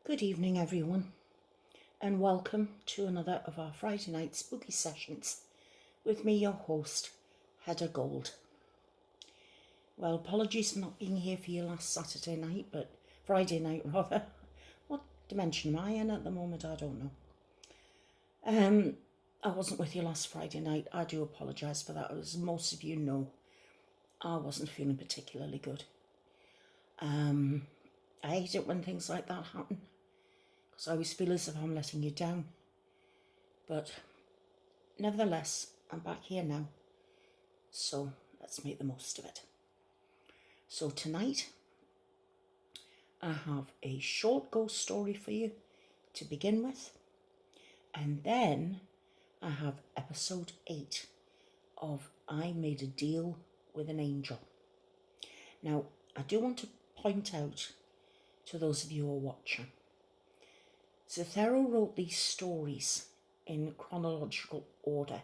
Good evening, everyone, and welcome to another of our Friday night spooky sessions with me, your host, Heather Gold. Well, apologies for not being here for you last Saturday night, but Friday night rather. What dimension am I in at the moment? I don't know. I wasn't with you last Friday night. I do apologise for that. As most of you know, I wasn't feeling particularly good. I hate it when things like that happen, because I always feel as if I'm letting you down. But nevertheless, I'm back here now, so let's make the most of it. So tonight, I have a short ghost story for you to begin with, and then I have episode 8 of I Made a Deal with an Angel. Now, I do want to point out to those of you who are watching, Zithero wrote these stories in chronological order,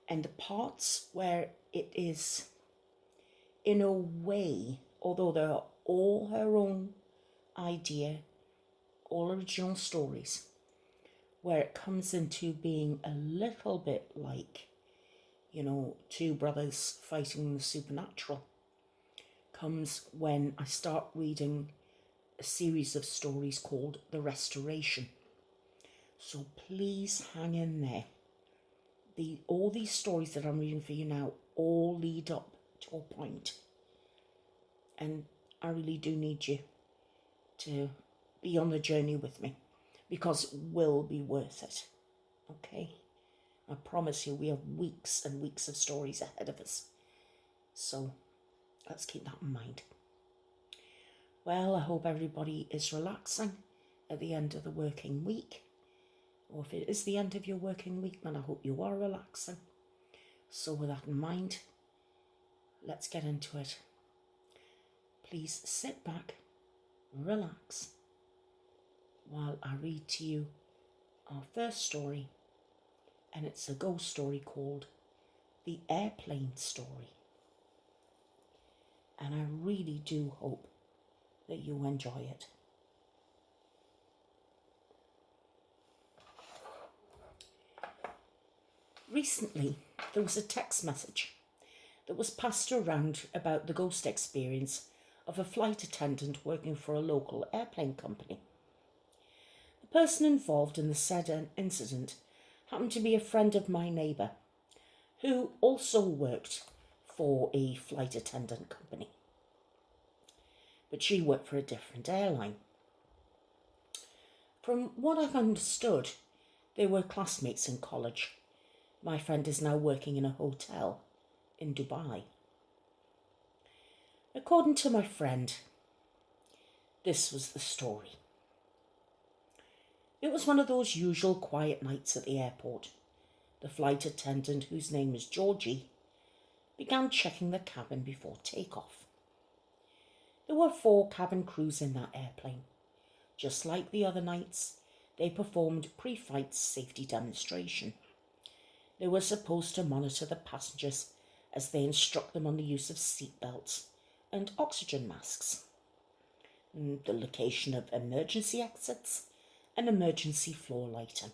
and the parts where it is, in a way, although they're all her own idea, all original stories, where it comes into being a little bit like, two brothers fighting the supernatural, comes when I start reading a series of stories called The Restoration. So please hang in there. All these stories that I'm reading for you now all lead up to a point. And I really do need you to be on the journey with me, because it will be worth it. Okay? I promise you, we have weeks and weeks of stories ahead of us. So let's keep that in mind. Well, I hope everybody is relaxing at the end of the working week. Or if it is the end of your working week, then I hope you are relaxing. So with that in mind, let's get into it. Please sit back, relax, while I read to you our first story. And it's a ghost story called The Airplane Story. And I really do hope that you enjoy it. Recently, there was a text message that was passed around about the ghost experience of a flight attendant working for a local airplane company. The person involved in the said incident happened to be a friend of my neighbour, who also worked for a flight attendant company. But she worked for a different airline. From what I've understood, they were classmates in college. My friend is now working in a hotel in Dubai. According to my friend, this was the story. It was one of those usual quiet nights at the airport. The flight attendant, whose name was Georgie, began checking the cabin before takeoff. There were 4 cabin crews in that airplane. Just like the other nights, they performed pre-flight safety demonstration. They were supposed to monitor the passengers as they instruct them on the use of seat belts and oxygen masks, the location of emergency exits and emergency floor lighting,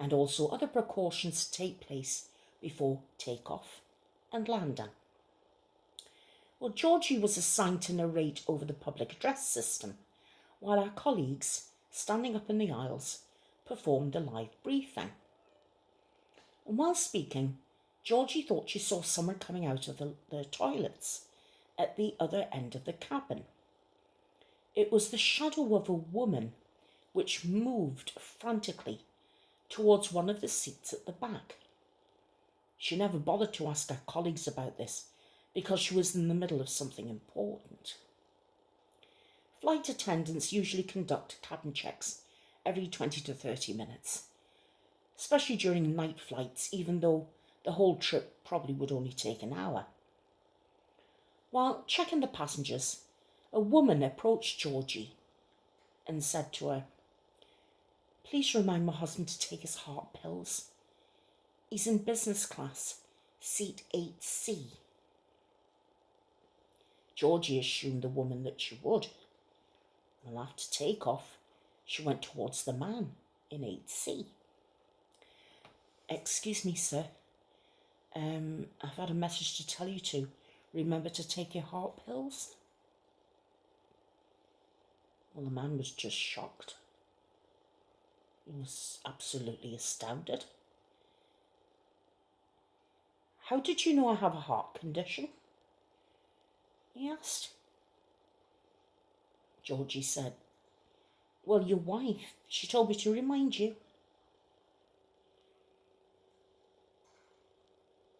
and also other precautions to take place before takeoff and landing. Well, Georgie was assigned to narrate over the public address system, while our colleagues, standing up in the aisles, performed a live briefing. And while speaking, Georgie thought she saw someone coming out of the toilets at the other end of the cabin. It was the shadow of a woman which moved frantically towards one of the seats at the back. She never bothered to ask her colleagues about this, because she was in the middle of something important. Flight attendants usually conduct cabin checks every 20 to 30 minutes, especially during night flights, even though the whole trip probably would only take an hour. While checking the passengers, a woman approached Georgie and said to her, "Please remind my husband to take his heart pills. He's in business class, seat 8C. Georgie assumed the woman that she would. And after takeoff, she went towards the man in 8C. "Excuse me, sir. I've had a message to tell you to remember to take your heart pills." Well, the man was just shocked. He was absolutely astounded. "How did you know I have a heart condition?" he asked. Georgie said, "Well, your wife, she told me to remind you."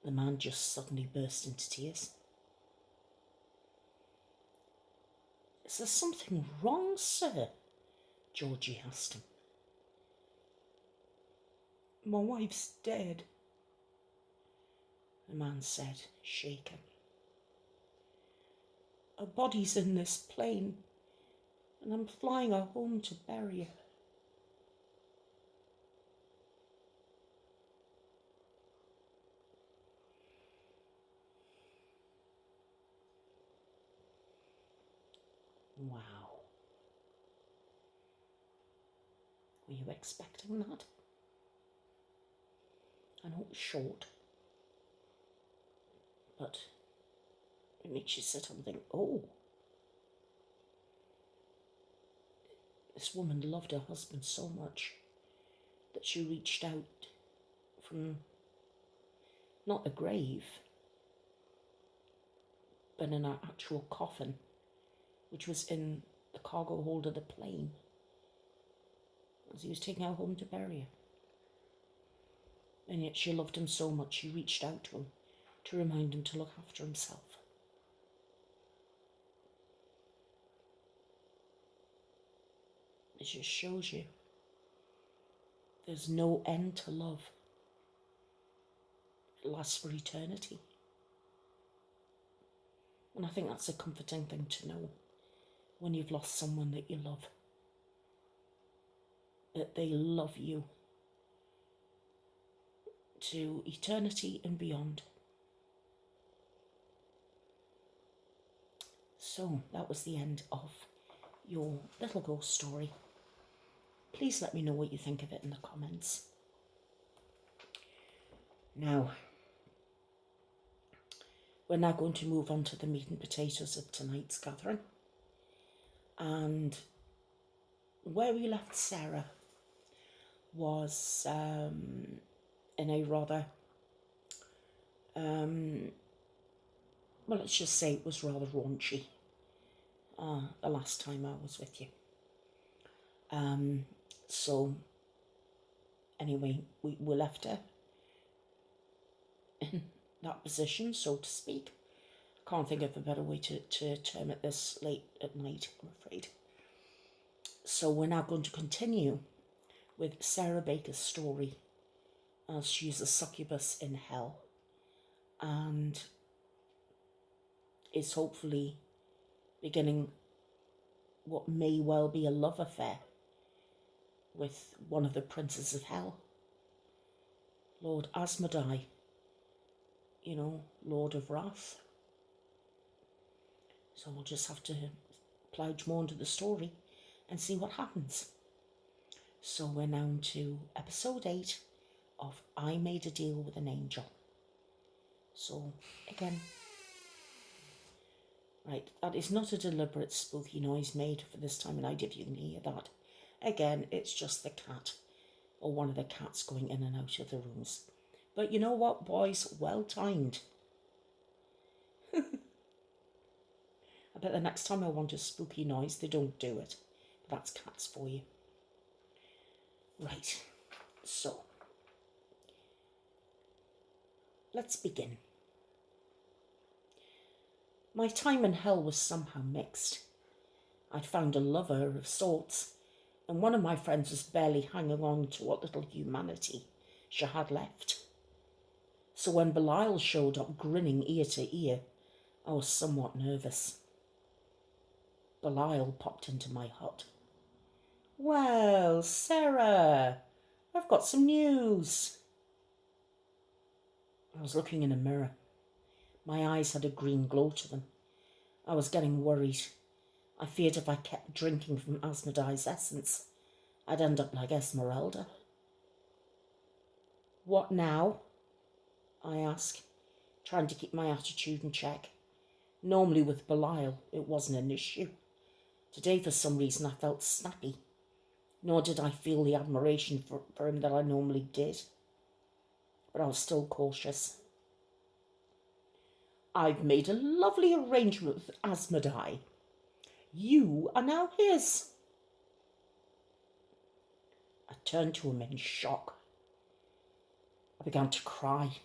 The man just suddenly burst into tears. "Is there something wrong, sir?" Georgie asked him. "My wife's dead," the man said, shaken. "Her body's in this plane, and I'm flying her home to bury her." Wow. Were you expecting that? I know it's short, but it makes you sit and think, oh, this woman loved her husband so much that she reached out from not the grave, but in her actual coffin, which was in the cargo hold of the plane, as he was taking her home to bury her. And yet she loved him so much she reached out to him to remind him to look after himself. It just shows you there's no end to love. It lasts for eternity. And I think that's a comforting thing to know when you've lost someone that you love. That they love you to eternity and beyond. So that was the end of your little ghost story. Please let me know what you think of it in the comments. Now, we're now going to move on to the meat and potatoes of tonight's gathering. And where we left Sarah was in a rather, well, let's just say it was rather raunchy the last time I was with you. So, anyway, we left her in that position, so to speak. Can't think of a better way to term it this late at night, I'm afraid. So we're now going to continue with Sarah Baker's story as she's a succubus in hell and is hopefully beginning what may well be a love affair with one of the princes of hell, Lord Asmodai, you know, Lord of Wrath. So we'll just have to plough more into the story and see what happens. So we're now to episode 8 of I Made a Deal with an Angel. So, again, right, that is not a deliberate spooky noise made for this time of night, if you can hear that. Again, it's just the cat, or one of the cats going in and out of the rooms. But you know what, boys? Well timed. I bet the next time I want a spooky noise, they don't do it. But that's cats for you. Right, so let's begin. My time in hell was somehow mixed. I'd found a lover of sorts, and one of my friends was barely hanging on to what little humanity she had left. So when Belial showed up grinning ear to ear, I was somewhat nervous. Belial popped into my hut. "Well, Sarah, I've got some news." I was looking in a mirror. My eyes had a green glow to them. I was getting worried. I feared if I kept drinking from Asmodee's essence, I'd end up like Esmeralda. What now? I ask, trying to keep my attitude in check. Normally with Belial, it wasn't an issue. Today, for some reason, I felt snappy, nor did I feel the admiration for him that I normally did. But I was still cautious. I've made a lovely arrangement with Asmodee. You are now his. I turned to him in shock. I began to cry.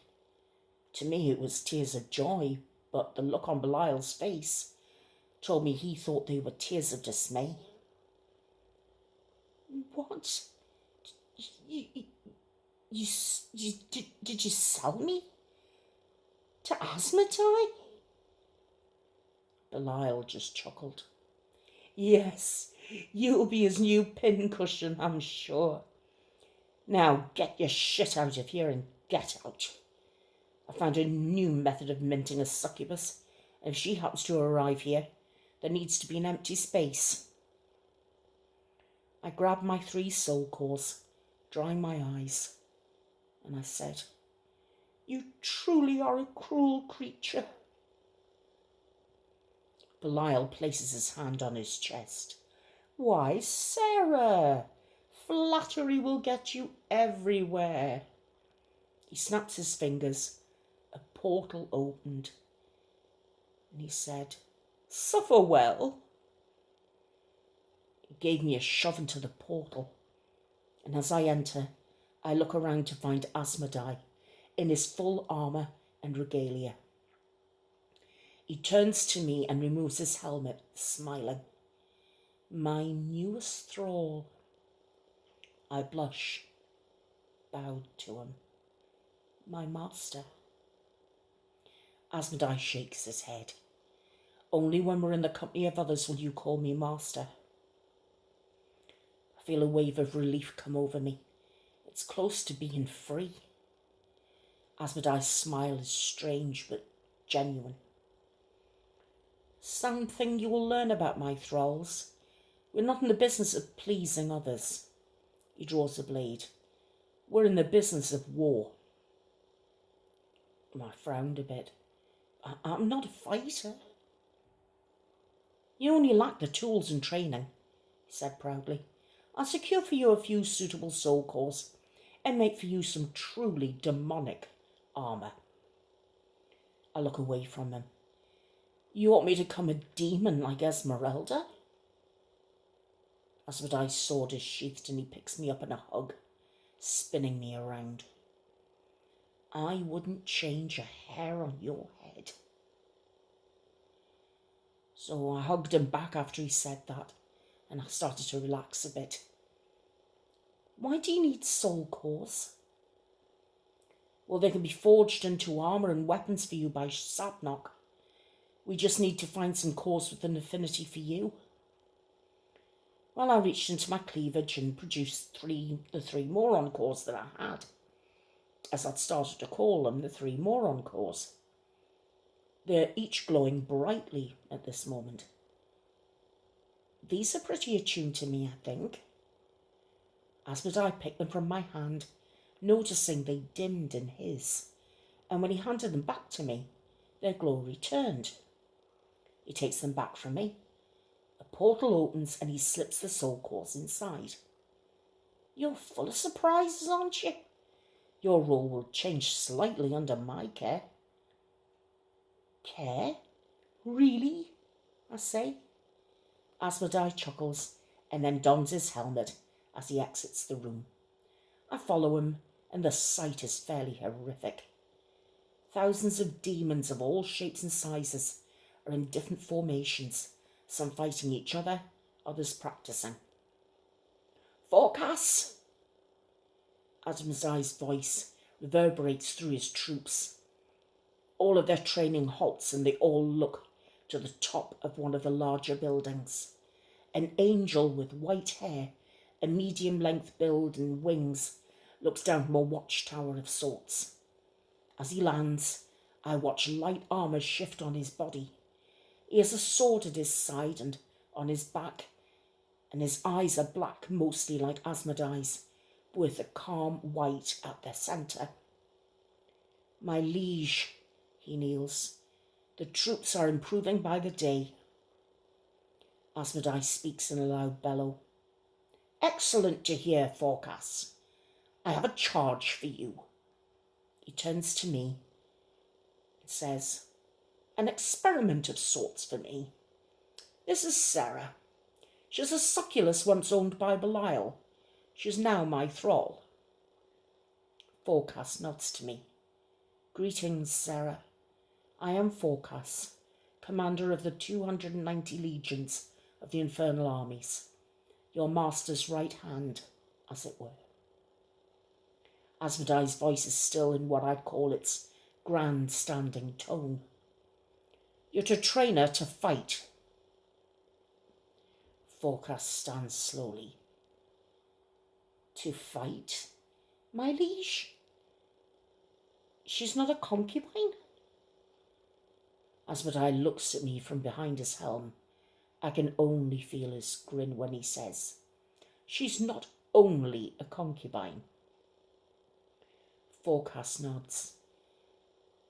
To me, it was tears of joy, but the look on Belial's face told me he thought they were tears of dismay. What? Did you sell me? To Asmodee? Belial just chuckled. Yes, you'll be his new pincushion, I'm sure. Now get your shit out of here and get out. I found a new method of minting a succubus, and if she happens to arrive here, there needs to be an empty space. I grabbed my 3 soul cores, drying my eyes, and I said, You truly are a cruel creature. Belial places his hand on his chest. Why, Sarah, flattery will get you everywhere. He snaps his fingers. A portal opened, and he said, Suffer well. He gave me a shove into the portal, and as I enter, I look around to find Asmodee in his full armour and regalia. He turns to me and removes his helmet, smiling. My newest thrall. I blush, bowed to him. My master. Asmodee shakes his head. Only when we're in the company of others will you call me master. I feel a wave of relief come over me. It's close to being free. Asmodee's smile is strange but genuine. Something you will learn about my thralls. We're not in the business of pleasing others. He draws a blade. We're in the business of war. I frowned a bit. I'm not a fighter. You only lack the tools and training, he said proudly. I'll secure for you a few suitable soul cores and make for you some truly demonic armour. I look away from him. You want me to become a demon like Esmeralda? Asmodee's sword is sheathed and he picks me up in a hug, spinning me around. I wouldn't change a hair on your head. So I hugged him back after he said that, and I started to relax a bit. Why do you need soul cores? Well, they can be forged into armour and weapons for you by Sabnok. We just need to find some cores with an affinity for you. Well, I reached into my cleavage and produced the three moron cores that I had, as I'd started to call them, the 3 moron cores. They're each glowing brightly at this moment. These are pretty attuned to me, I think. Asmodee picked them from my hand, noticing they dimmed in his, and when he handed them back to me, their glow returned. He takes them back from me. A portal opens and he slips the soul cores inside. You're full of surprises, aren't you? Your role will change slightly under my care. Care? Really? I say. Asmodee chuckles and then dons his helmet as he exits the room. I follow him, and the sight is fairly horrific. Thousands of demons of all shapes and sizes are in different formations, some fighting each other, others practicing. Forecast! Asmodee's voice reverberates through his troops. All of their training halts and they all look to the top of one of the larger buildings. An angel with white hair, a medium-length build and wings, looks down from a watchtower of sorts. As he lands, I watch light armour shift on his body. He has a sword at his side and on his back, and his eyes are black, mostly like Asmodee's, with a calm white at their centre. My liege, he kneels. The troops are improving by the day. Asmodee speaks in a loud bellow. Excellent to hear, Phorcas. I have a charge for you. He turns to me and says, an experiment of sorts for me. This is Sarah. She's a succulus once owned by Belial. She's now my thrall. Phorcas nods to me. Greetings, Sarah. I am Phorcas, commander of the 290 legions of the infernal armies, your master's right hand, as it were. Asmodee's voice is still in what I'd call its grandstanding tone. You're to train her to fight. Phorcas stands slowly. To fight, my liege? She's not a concubine? Asmodee looks at me from behind his helm. I can only feel his grin when he says, she's not only a concubine. Phorcas nods.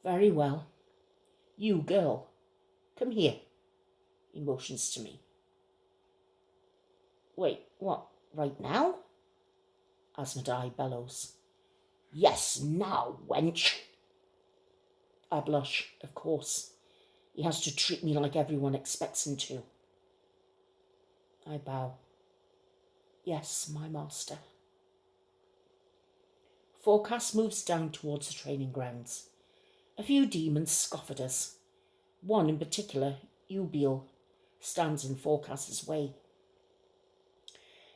Very well. You, girl, come here. He motions to me. Wait, what, right now? Asmodee bellows. Yes, now, wench. I blush, of course. He has to treat me like everyone expects him to. I bow. Yes, my master. Phorcas moves down towards the training grounds. A few demons scoff at us. One in particular, Ubiel, stands in Phorcas's way.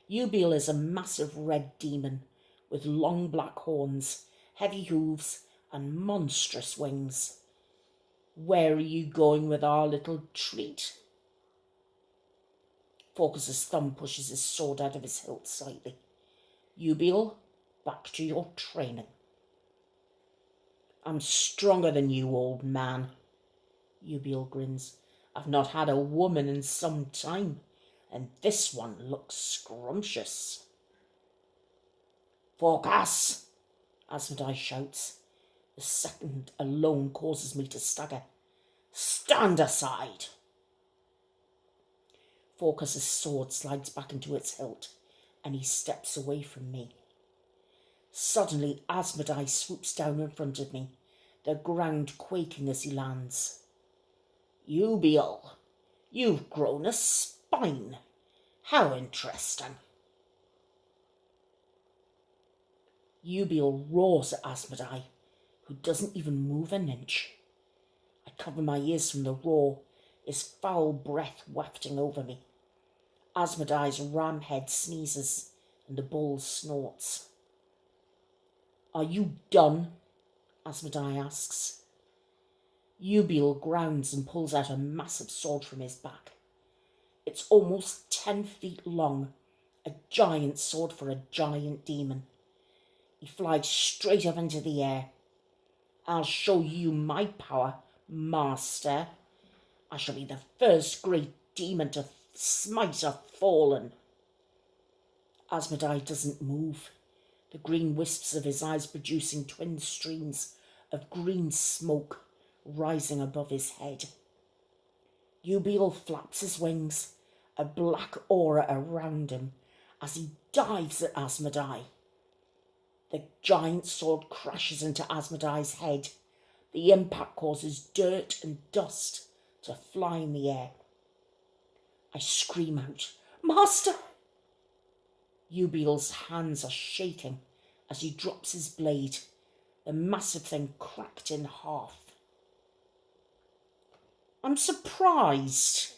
Ubiel is a massive red demon with long black horns, heavy hooves, and monstrous wings. Where are you going with our little treat? Phorcas's thumb pushes his sword out of his hilt slightly. Ubiel, back to your training. I'm stronger than you, old man. Ubiel grins. I've not had a woman in some time, and this one looks scrumptious. Phorcas! Asmodee shouts. The second alone causes me to stagger. Stand aside! Phorcas's sword slides back into its hilt, and he steps away from me. Suddenly, Asmodee swoops down in front of me, the ground quaking as he lands. Ubiel, you've grown a spine. How interesting. Ubiel roars at Asmodee, who doesn't even move an inch. I cover my ears from the roar, his foul breath wafting over me. Asmodee's ram head sneezes, and the bull snorts. Are you done? Asmodee asks. Ubiel grounds and pulls out a massive sword from his back. It's almost 10 feet long, a giant sword for a giant demon. He flies straight up into the air. I'll show you my power, master. I shall be the first great demon to smite a fallen. Asmodee doesn't move, the green wisps of his eyes producing twin streams of green smoke rising above his head. Ubiel flaps his wings, a black aura around him, as he dives at Asmodee. The giant sword crashes into Asmodee's head. The impact causes dirt and dust to fly in the air. I scream out, Master! Ubiel's hands are shaking as he drops his blade, the massive thing cracked in half. I'm surprised,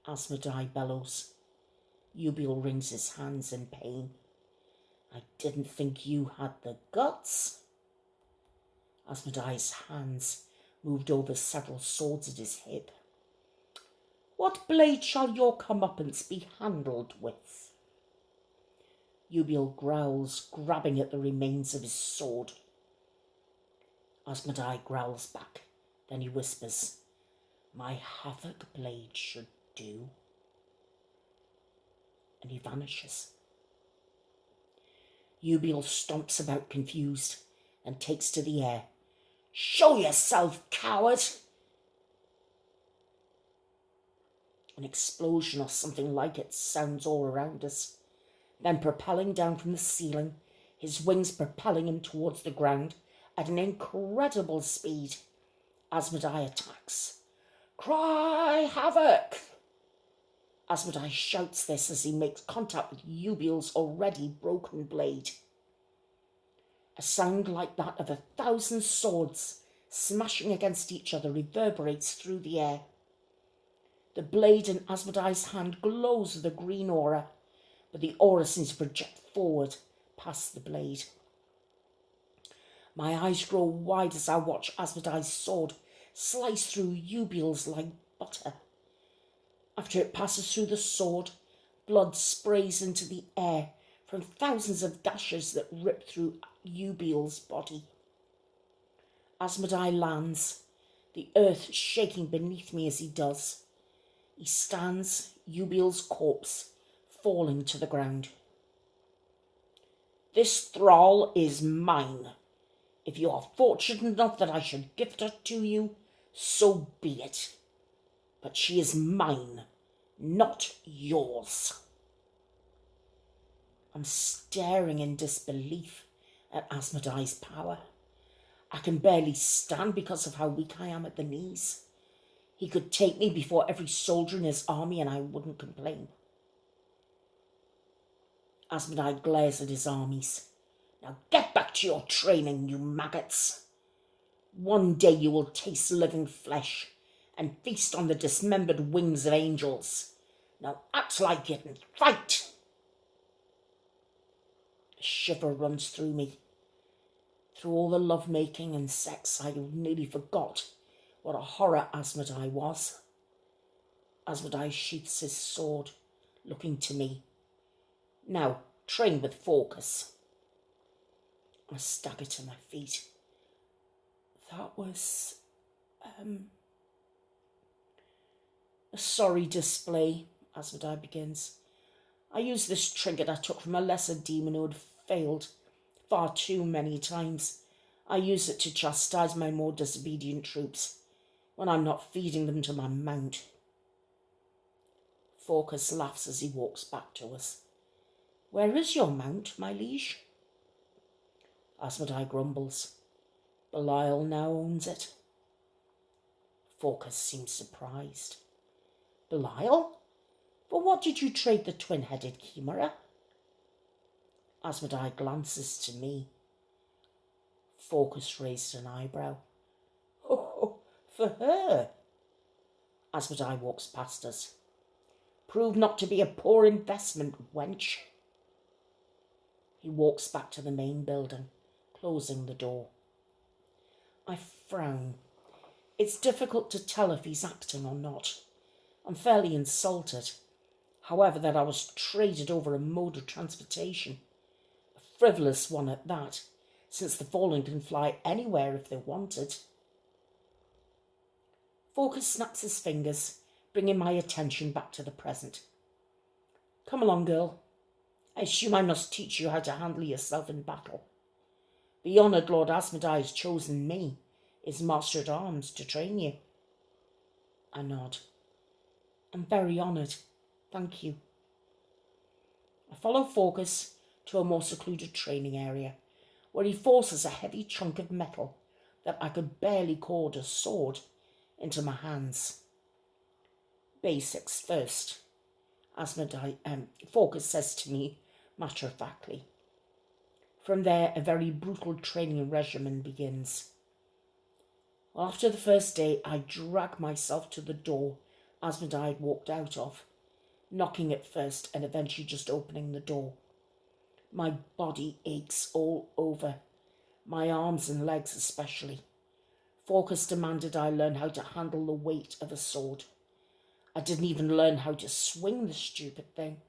Asmodee bellows. Ubiel wrings his hands in pain. I didn't think you had the guts. Asmodee's hands moved over several swords at his hip. What blade shall your comeuppance be handled with? Ubiel growls, grabbing at the remains of his sword. Asmodee growls back, then he whispers, My havoc blade should do. and he vanishes. Ubiel stomps about confused and takes to the air. "Show yourself, coward!" An explosion or something like it sounds all around us. Then propelling down from the ceiling, his wings propelling him towards the ground at an incredible speed, Asmodai attacks. "Cry havoc!" Asmodai shouts this as he makes contact with Ubiel's already broken blade. A sound like that of 1,000 swords smashing against each other reverberates through the air. The blade in Asmodai's hand glows with a green aura, but the aura seems to project forward past the blade. My eyes grow wide as I watch Asmodai's sword slice through Ubiel's like butter. After it passes through the sword, blood sprays into the air from thousands of gashes that rip through Ubiel's body. Asmodai lands, the earth shaking beneath me as he does. He stands, Ubiel's corpse, falling to the ground. "This thrall is mine. If you are fortunate enough that I should gift her to you, so be it. But she is mine, not yours." I'm staring in disbelief at Asmodai's power. I can barely stand because of how weak I am at the knees. He could take me before every soldier in his army and I wouldn't complain. Asmodai glares at his armies. "Now get back to your training, you maggots. One day you will taste living flesh and feast on the dismembered wings of angels. Now act like it and fight." A shiver runs through me. Through all the love-making and sex, I nearly forgot what a horror Asmodai was. Asmodai sheaths his sword, looking to me. "Now, train with focus." I stagger to my feet. That was a sorry display, Asmodai begins. "I used this trinket I took from a lesser demon who had failed far too many times. I use it to chastise my more disobedient troops when I'm not feeding them to my mount." Focus laughs as he walks back to us. "Where is your mount, my liege?" Asmodai grumbles. "Belial now owns it." Focus seems surprised. "Belial? For what did you trade the twin-headed chimera?" Asmodai glances to me. Focus raised an eyebrow. "Oh, for her." Asmodai walks past us. "Prove not to be a poor investment, wench." He walks back to the main building, closing the door. I frown. It's difficult to tell if he's acting or not. I'm fairly insulted, however, that I was traded over a mode of transportation. A frivolous one at that, since the fallen can fly anywhere if they wanted. Focus snaps his fingers, bringing my attention back to the present. "Come along, girl. I assume I must teach you how to handle yourself in battle. The honoured Lord Asmodai has chosen me, his master-at-arms, to train you." I nod. "I'm very honoured. Thank you." I follow Focus to a more secluded training area, where he forces a heavy chunk of metal that I could barely call a sword into my hands. "Basics first," Focus says to me matter-of-factly. From there, a very brutal training regimen begins. Well, after the first day, I drag myself to the door Asmodai had walked out of, knocking at first and eventually just opening the door. My body aches all over, my arms and legs especially. Focus demanded I learn how to handle the weight of a sword. I didn't even learn how to swing the stupid thing,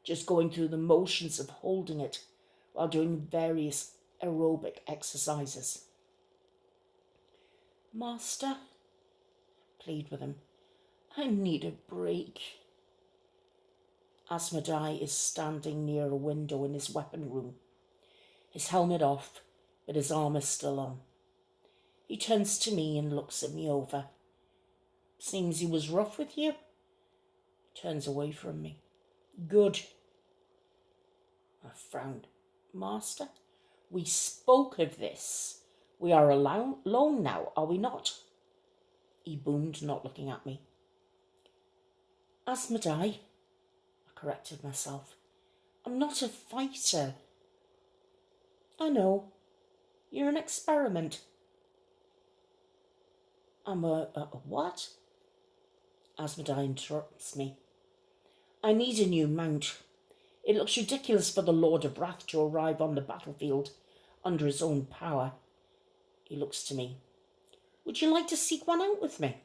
just going through the motions of holding it while doing various aerobic exercises. "Master," I plead with him, "I need a break." Asmodai is standing near a window in his weapon room, his helmet off, but his armour still on. He turns to me and looks at me over. Seems he was rough with you? Turns away from me. Good. I frowned. Master, we spoke of this. We are alone now, are we not? He boomed, not looking at me. Asmodai, I corrected myself. I'm not a fighter. I know. You're an experiment. I'm a what? Asmodai interrupts me. I need a new mount. It looks ridiculous for the Lord of Wrath to arrive on the battlefield under his own power. He looks to me. Would you like to seek one out with me?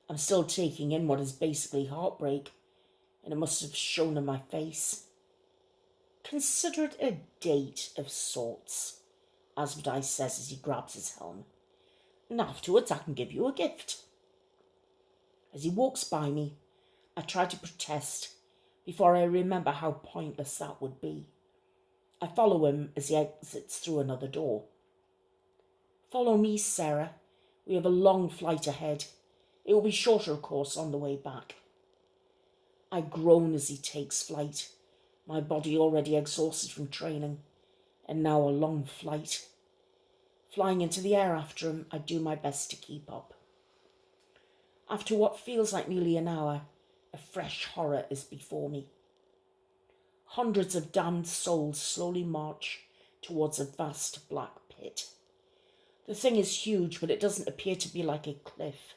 I'm still taking in what is basically heartbreak, and it must have shown in my face. Consider it a date of sorts, Asmodai says as he grabs his helm. And afterwards I can give you a gift. As he walks by me, I try to protest before I remember how pointless that would be. I follow him as he exits through another door. Follow me, Sarah. We have a long flight ahead. It will be shorter, of course, on the way back. I groan as he takes flight, my body already exhausted from training, and now a long flight. Flying into the air after him, I do my best to keep up. After what feels like nearly an hour, a fresh horror is before me. Hundreds of damned souls slowly march towards a vast black pit. The thing is huge, but it doesn't appear to be like a cliff.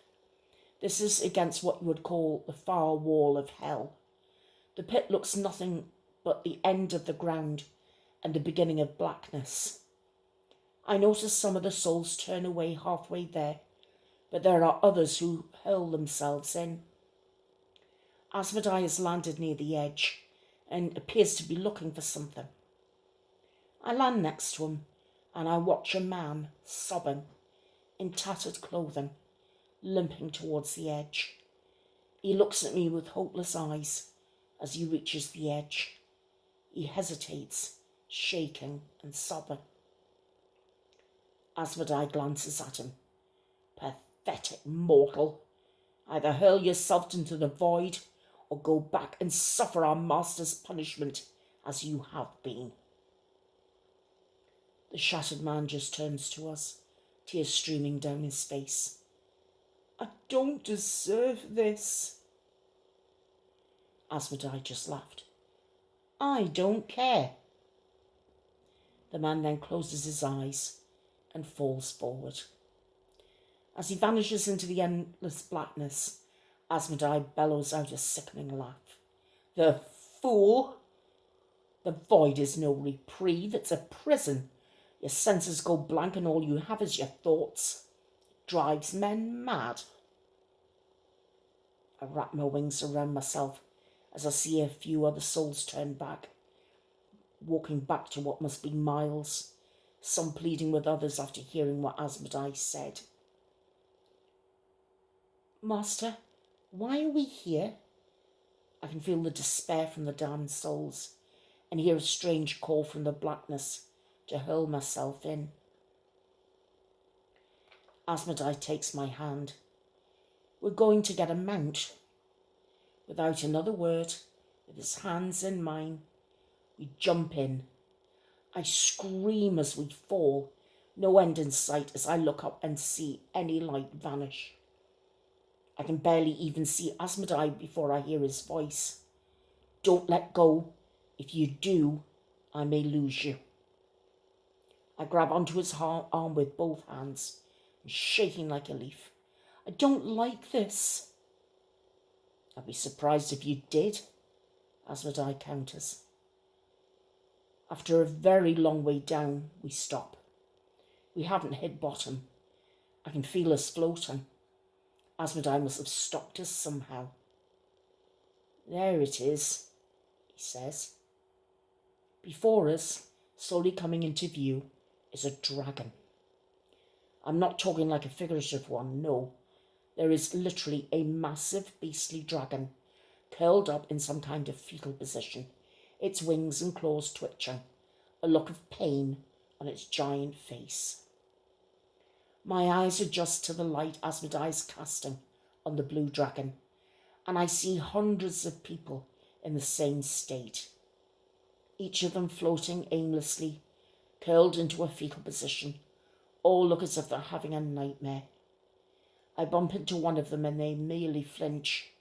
This is against what you would call the far wall of hell. The pit looks nothing but the end of the ground and the beginning of blackness. I notice some of the souls turn away halfway there, but there are others who hurl themselves in. Asmodai has landed near the edge and appears to be looking for something. I land next to him and I watch a man sobbing in tattered clothing, limping towards the edge. He looks at me with hopeless eyes as he reaches the edge. He hesitates, shaking and sobbing. Asmodai glances at him. Pathetic mortal. Either hurl yourself into the void or go back and suffer our master's punishment as you have been. The shattered man just turns to us, tears streaming down his face. I don't deserve this. Asmodai just laughed. I don't care. The man then closes his eyes and falls forward. As he vanishes into the endless blackness, Asmodai bellows out a sickening laugh. The fool! The void is no reprieve, it's a prison. Your senses go blank and all you have is your thoughts. It drives men mad. I wrap my wings around myself as I see a few other souls turn back, walking back to what must be miles, some pleading with others after hearing what Asmodai said. Master, why are we here? I can feel the despair from the damned souls and hear a strange call from the blackness to hurl myself in. Asmodai takes my hand. We're going to get a mount. Without another word, with his hands in mine, we jump in. I scream as we fall, no end in sight as I look up and see any light vanish. I can barely even see Asmodai before I hear his voice. Don't let go. If you do, I may lose you. I grab onto his arm with both hands, and shaking like a leaf. I don't like this. I'd be surprised if you did, Asmodai counters. After a very long way down, we stop. We haven't hit bottom. I can feel us floating. Asmodai must have stopped us somehow. There it is, he says. Before us, slowly coming into view, is a dragon. I'm not talking like a figurative one, no. There is literally a massive beastly dragon, curled up in some kind of fetal position, its wings and claws twitching, a look of pain on its giant face. My eyes adjust to the light Asmodai is casting on the blue dragon, and I see hundreds of people in the same state, each of them floating aimlessly, curled into a fetal position. All look as if they're having a nightmare. I bump into one of them and they merely flinch,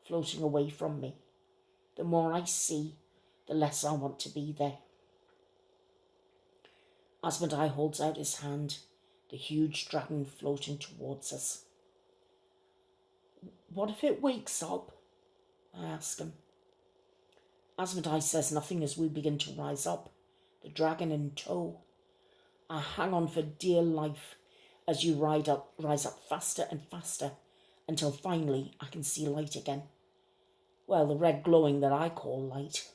floating away from me. The more I see, the less I want to be there. Asmodai holds out his hand, the huge dragon floating towards us. What if it wakes up? I ask him. Asmodai says nothing as we begin to rise up, the dragon in tow. I hang on for dear life as you rise up faster and faster, until finally I can see light again. Well, the red glowing that I call light.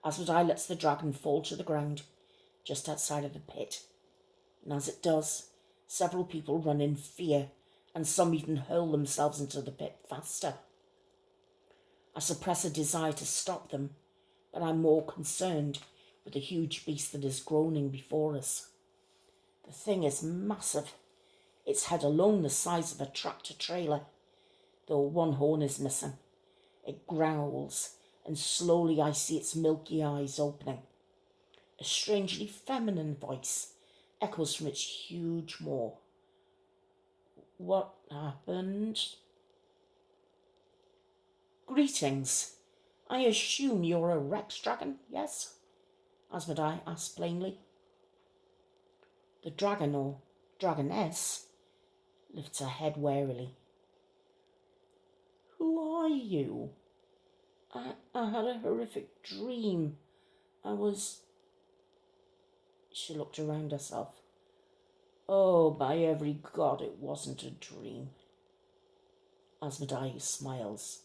Asmodai lets the dragon fall to the ground, just outside of the pit. And as it does, several people run in fear, and some even hurl themselves into the pit faster. I suppress a desire to stop them, but I'm more concerned with the huge beast that is groaning before us. The thing is massive, its head alone the size of a tractor-trailer, though one horn is missing. It growls, and slowly I see its milky eyes opening. A strangely feminine voice echoes from its huge maw. What happened? Greetings. I assume you're a Rex dragon, yes? Asmodai asks plainly. The dragon, or dragoness, lifts her head warily. Who are you? I had a horrific dream. She looked around herself. Oh, by every god, it wasn't a dream. Asmodai smiles.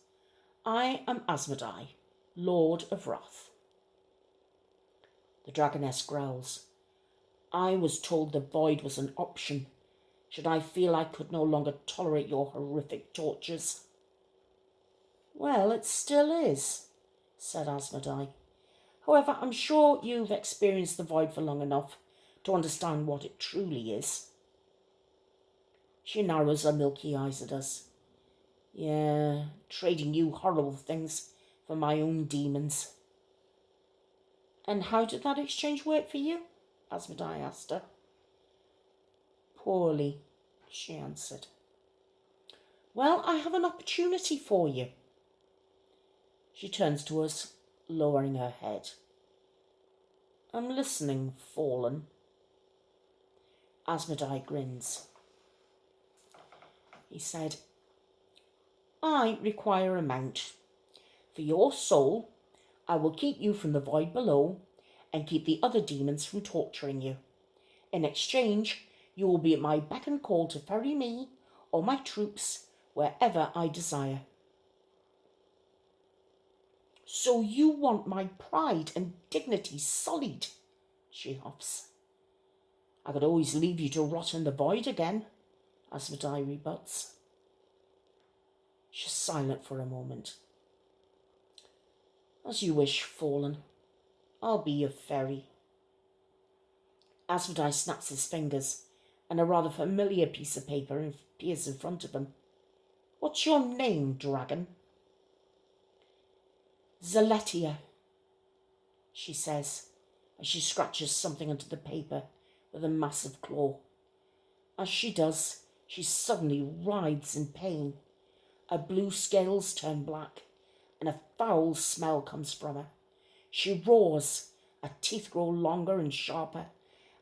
I am Asmodai, Lord of Wrath. The dragoness growls. I was told the void was an option, should I feel I could no longer tolerate your horrific tortures. Well, it still is, said Asmodai. However, I'm sure you've experienced the void for long enough to understand what it truly is. She narrows her milky eyes at us. Yeah, trading you horrible things for my own demons. And how did that exchange work for you? Asmodai asked her. Poorly, she answered. Well, I have an opportunity for you. She turns to us, lowering her head. I'm listening, Fallen. Asmodai grins. He said, I require a mount. For your soul, I will keep you from the void below and keep the other demons from torturing you. In exchange, you will be at my beck and call to ferry me or my troops wherever I desire. So you want my pride and dignity sullied, she huffs. I could always leave you to rot in the void again, Asmodai rebuts. She's silent for a moment. As you wish, Fallen. I'll be your ferry. Asmodai snaps his fingers, and a rather familiar piece of paper appears in front of him. What's your name, dragon? Zaletia, she says, as she scratches something onto the paper with a massive claw. As she does, she suddenly writhes in pain. Her blue scales turn black, and a foul smell comes from her. She roars, her teeth grow longer and sharper,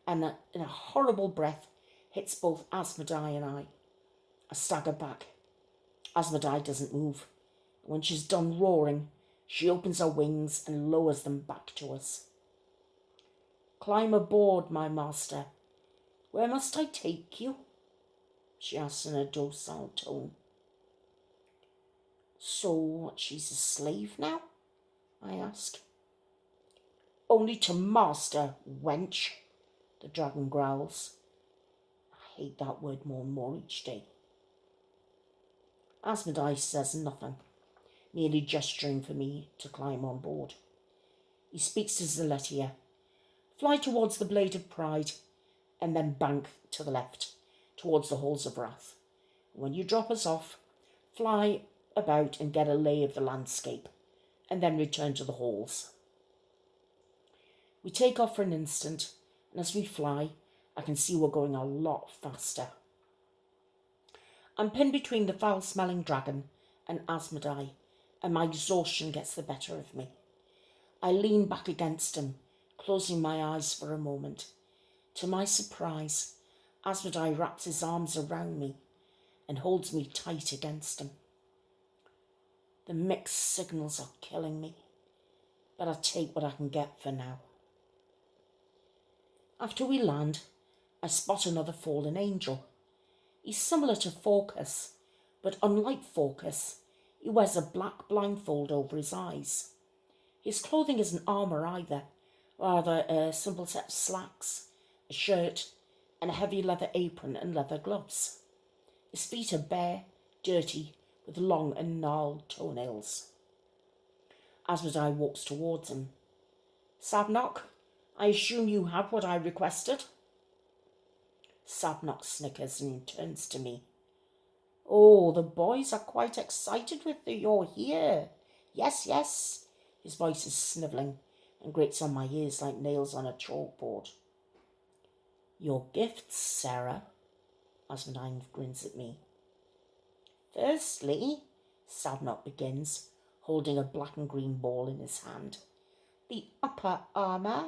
and in a horrible breath hits both Asmodai and I. I stagger back. Asmodai doesn't move. When she's done roaring, she opens her wings and lowers them back to us. Climb aboard, my master. Where must I take you? She asks in a docile tone. So she's a slave now? I ask. Only to master, wench, the dragon growls. I hate that word more and more each day. Asmodai says nothing. merely gesturing for me to climb on board. He speaks to Zithero. Fly towards the Blade of Pride, and then bank to the left, towards the Halls of Wrath. When you drop us off, fly about and get a lay of the landscape, and then return to the halls. We take off for an instant, and as we fly, I can see we're going a lot faster. I'm pinned between the foul-smelling dragon and Asmodai, and my exhaustion gets the better of me. I lean back against him, closing my eyes for a moment. To my surprise, Asmodai wraps his arms around me and holds me tight against him. The mixed signals are killing me, but I take what I can get for now. After we land, I spot another fallen angel. He's similar to Focus, but unlike Focus, he wears a black blindfold over his eyes. His clothing isn't armour either, rather a simple set of slacks, a shirt, and a heavy leather apron and leather gloves. His feet are bare, dirty, with long and gnarled toenails. Asmodai walks towards him. Sabnock, I assume you have what I requested? Sabnock snickers and turns to me. Oh, the boys are quite excited with you're here. Yes, yes. His voice is snivelling and grates on my ears like nails on a chalkboard. Your gifts, Sarah. Asmodai grins at me. Firstly, Sabnock begins, holding a black and green ball in his hand. The upper armour.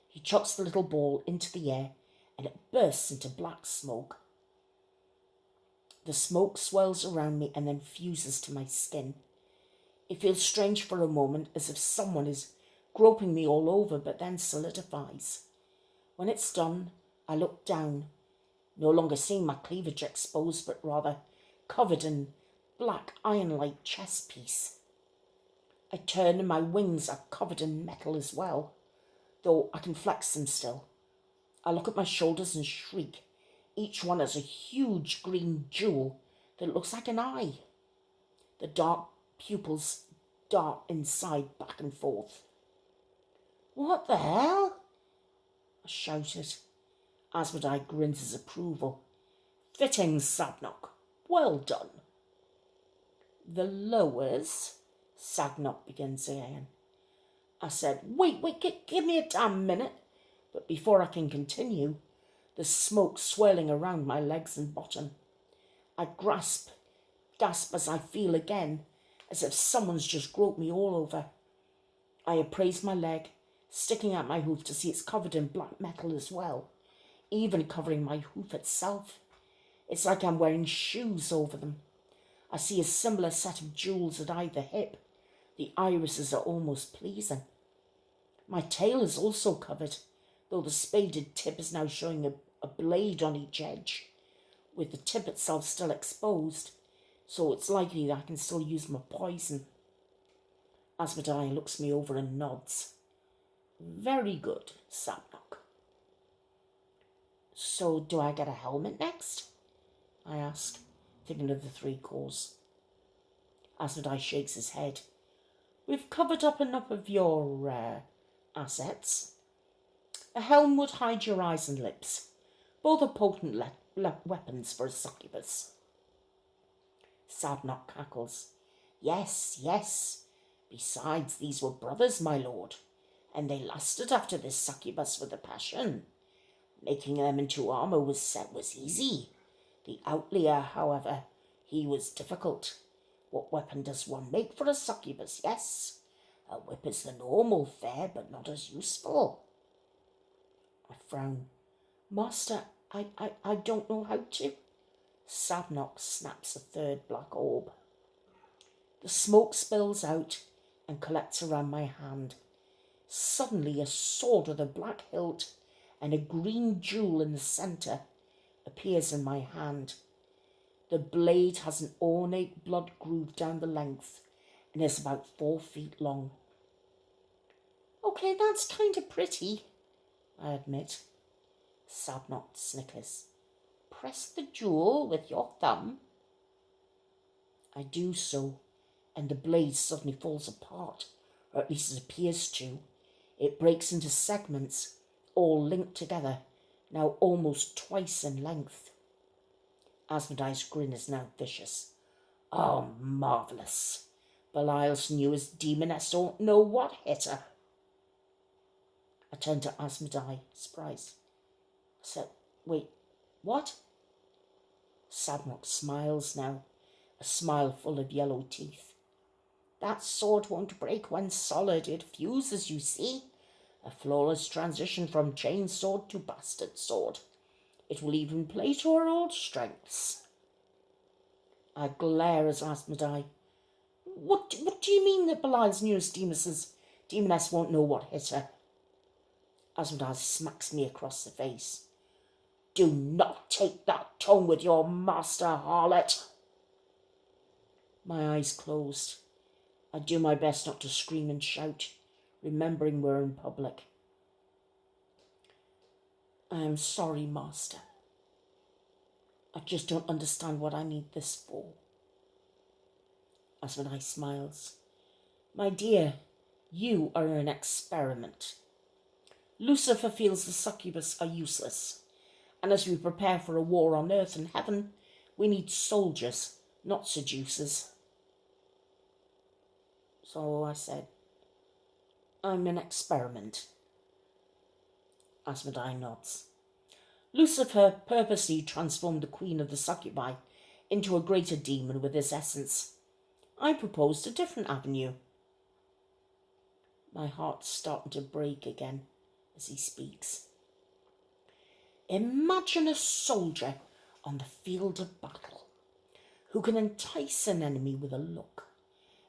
He chucks the little ball into the air and it bursts into black smoke. The smoke swirls around me and then fuses to my skin. It feels strange for a moment, as if someone is groping me all over, but then solidifies. When it's done, I look down, no longer seeing my cleavage exposed, but rather covered in black iron-like chest piece. I turn and my wings are covered in metal as well, though I can flex them still. I look at my shoulders and shriek. Each one has a huge green jewel that looks like an eye. The dark pupils dart inside, back and forth. What the hell? I shouted. Asmodai grins his approval. Fitting, Sabnock. Well done. The lowers, Sabnock begins again. I said, wait, give me a damn minute. But before I can continue, the smoke swirling around my legs and bottom. I gasp as I feel again, as if someone's just groped me all over. I appraise my leg, sticking out my hoof to see it's covered in black metal as well, even covering my hoof itself. It's like I'm wearing shoes over them. I see a similar set of jewels at either hip. The irises are almost pleasing. My tail is also covered, though the spaded tip is now showing a blade on each edge, with the tip itself still exposed, so it's likely that I can still use my poison. Asmodai looks me over and nods. Very good, Sabnock. So do I get a helmet next? I ask, thinking of the 3 cores. Asmodai shakes his head. We've covered up enough of your assets. A helm would hide your eyes and lips. Both are potent weapons for a succubus. Sabnock cackles. Yes, yes. Besides, these were brothers, my lord, and they lusted after this succubus with a passion. Making them into armour was easy. The outlier, however, he was difficult. What weapon does one make for a succubus? Yes, a whip is the normal fare, but not as useful. I frown. Master, I don't know how to. Sabnock snaps a 3rd black orb. The smoke spills out and collects around my hand. Suddenly a sword with a black hilt and a green jewel in the centre appears in my hand. The blade has an ornate blood groove down the length and is about 4 feet long. Okay, that's kind of pretty, I admit. Sabnock snickers. Press the jewel with your thumb. I do so, and the blade suddenly falls apart, or at least it appears to. It breaks into segments, all linked together, now almost twice in length. Asmodee's grin is now vicious. Oh, marvellous. Belial's newest demoness don't know what hit her. I turned to Asmodee, surprised. I said, wait, what? Sabnock smiles now, a smile full of yellow teeth. That sword won't break when solid. It fuses, you see. A flawless transition from chain sword to bastard sword. It will even play to her old strengths. I glare as Asmodee. What do you mean that Belial's newest demoness won't know what hit her? Asmodee smacks me across the face. Do not take that tone with your master, harlot. My eyes closed. I do my best not to scream and shout, remembering we're in public. I am sorry, master. I just don't understand what I need this for. Asmodee smiles. My dear, you are an experiment. Lucifer feels the succubus are useless, and as we prepare for a war on earth and heaven, we need soldiers, not seducers. So I said, I'm an experiment. Asmodee nods. Lucifer purposely transformed the queen of the succubi into a greater demon with his essence. I proposed a different avenue. My heart's starting to break again as he speaks. Imagine a soldier on the field of battle who can entice an enemy with a look,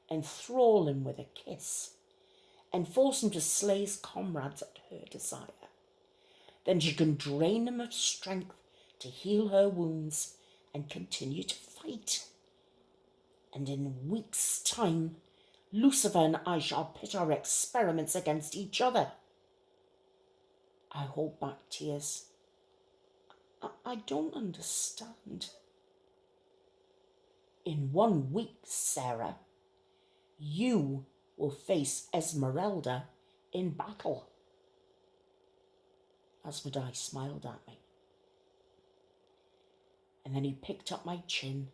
enthrall him with a kiss, and force him to slay his comrades at her desire. Then she can drain him of strength to heal her wounds and continue to fight. And in a week's time, Lucifer and I shall pit our experiments against each other. I hold back tears. I don't understand. In 1 week, Sarah, you will face Esmeralda in battle. Asmodee smiled at me. And then he picked up my chin,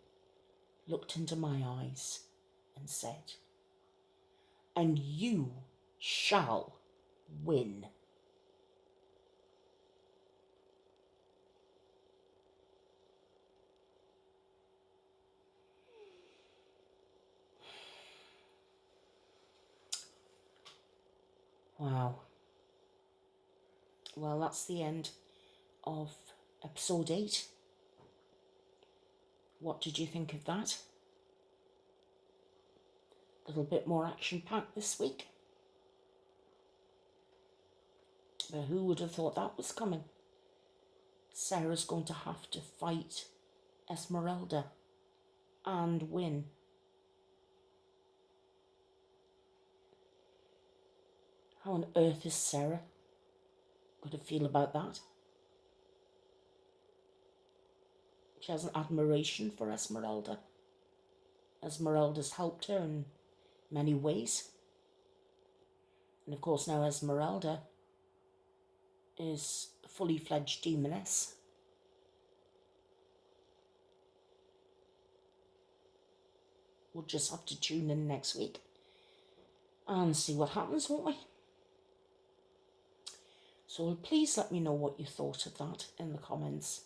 looked into my eyes, and said, and you shall win. Wow. Well, that's the end of episode 8. What did you think of that? A little bit more action-packed this week. But who would have thought that was coming? Sarah's going to have to fight Esmeralda and win. How on earth is Sarah going to feel about that? She has an admiration for Esmeralda. Esmeralda's helped her in many ways. And of course now Esmeralda is a fully fledged demoness. We'll just have to tune in next week and see what happens, won't we? So please let me know what you thought of that in the comments.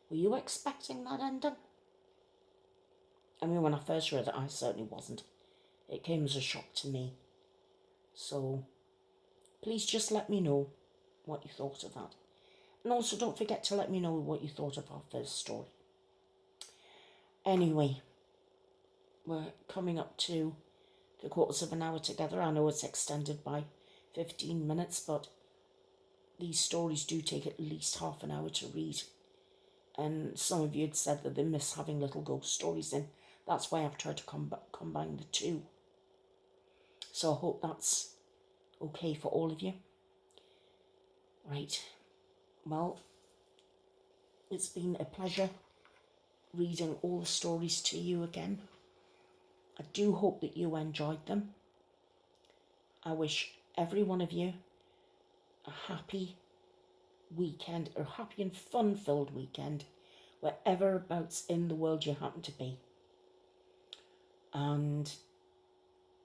Were you expecting that ending? I mean, when I first read it, I certainly wasn't. It came as a shock to me. So please just let me know what you thought of that. And also don't forget to let me know what you thought of our first story. Anyway, we're coming up to 3/4 of an hour together. I know it's extended by 15 minutes, but these stories do take at least half an hour to read. And some of you had said that they miss having little ghost stories in. That's why I've tried to combine the two. So I hope that's okay for all of you. Right. Well, it's been a pleasure reading all the stories to you again. I do hope that you enjoyed them. I wish every one of you a happy weekend, or happy and fun-filled weekend, whereverabouts in the world you happen to be. And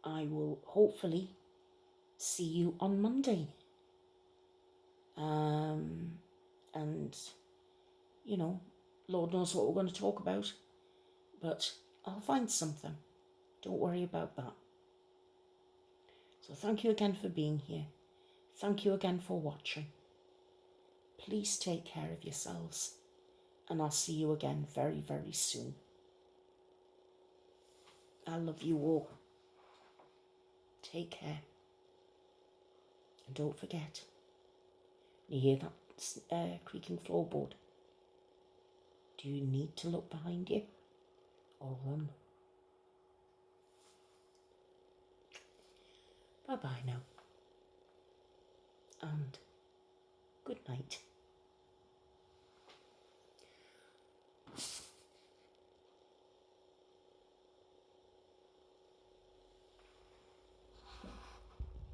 I will hopefully see you on Monday. And, you know, Lord knows what we're going to talk about, but I'll find something. Don't worry about that. So thank you again for being here. Thank you again for watching. Please take care of yourselves, and I'll see you again very, very soon. I love you all. Take care. And don't forget, you hear that creaking floorboard? Do you need to look behind you or run? Bye-bye now. And good night.